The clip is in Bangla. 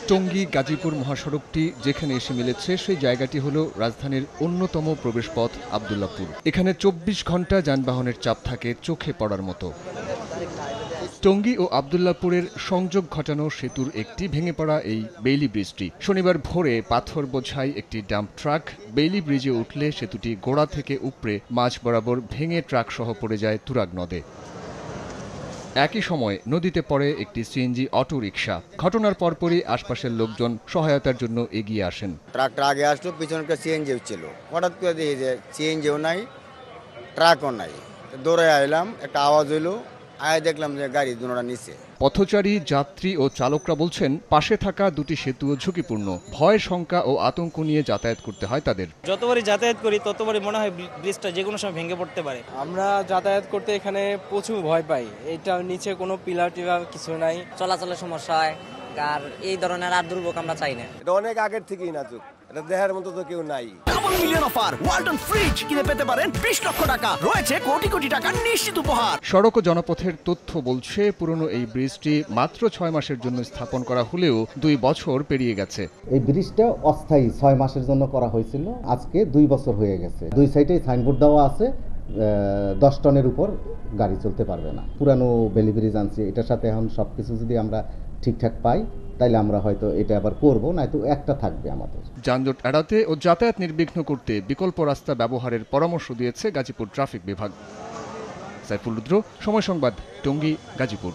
টঙ্গী গাজীপুর মহাসড়কটি যেখানে এসে মিলেছে সেই জায়গাটি হল রাজধানীর অন্যতম প্রবেশপথ আব্দুল্লাহপুর। এখানে ২৪ ঘন্টা যানবাহনের চাপ থাকে চোখে পড়ার মতো। টঙ্গী ও আব্দুল্লাহপুরের সংযোগ ঘটানো সেতুর একটি ভেঙে পড়া এই বেইলি ব্রিজটি। শনিবার ভোরে পাথর বোঝাই একটি ডাম্প ট্রাক বেইলি ব্রিজে উঠলে সেতুটি গোড়া থেকে উপড়ে মাঝ বরাবর ভেঙে ট্রাক সহ পড়ে যায় তুরাগ নদে। একই সময় নদীতে পড়ে একটি সিএনজি অটো রিকশা। ঘটনার পরপরই আশপাশের লোকজন সহায়তার জন্য এগিয়ে আসেন। ট্রাকটা আগে আসলো, পিছনটা সিএনজি ছিল। হঠাৎ করে দেখি যে সিএনজিও নাই, ট্রাকও নাই। দৌড়ে আইলাম, একটা আওয়াজ হইলো, আয় দেখলাম যে গাড়ি দুটোটা নিচে। পথচারী, যাত্রী ও চালকরা বলছেন পাশে থাকা দুটি সেতুও ঝুঁকিপূর্ণ। ভয়, শঙ্কা ও আতঙ্ক নিয়ে যাতায়াত করতে হয় তাদের। যতবারই যাতায়াত করি ততবারই মনে হয় ব্রিজটা যে কোনো সময় ভেঙে পড়তে পারে। আমরা যাতায়াত করতে এখানে প্রচুর ভয় পাই। এটা নিচে কোনো পিলার টিলার কিছু নাই, চলাচলের সমস্যা হয়। আর এই ধরনের আর দুর্ভোগ আমরা চাই না। এটা অনেক আগের থেকেই নাজুক, এটা দেখার মতো তো কেউ নাই। Double million offer, Walton fridge কিনে পেতে পারেন ২০ লক্ষ টাকা, রয়েছে কোটি কোটি টাকার নিশ্চিত উপহার। সড়ক ও জনপথের তথ্য বলছে পুরনো এই ব্রিজটি মাত্র ৬ মাসের জন্য স্থাপন করা হলেও ২ বছর পেরিয়ে গেছে। এই ব্রিজটা অস্থায়ী ৬ মাসের জন্য করা হয়েছিল, আজকে ২ বছর হয়ে গেছে। দুই সাইডে সাইনবোর্ড দেওয়া আছে, ১০ টনের উপর গাড়ি চলতে পারবে না। পুরানো বেলি ব্রিজ আনছি, এটার সাথে এখন সবকিছু যদি আমরা ঠিকঠাক পাই তাইলে আমরা হয়তো এটা আবার করবো, নয়তো একটা থাকবে আমাদের। যানজট এড়াতে ও যাতায়াত নির্বিঘ্ন করতে বিকল্প রাস্তা ব্যবহারের পরামর্শ দিয়েছে গাজীপুর ট্রাফিক বিভাগ। সাইফুল রুদ্র, সময় সংবাদ, টঙ্গী, গাজীপুর।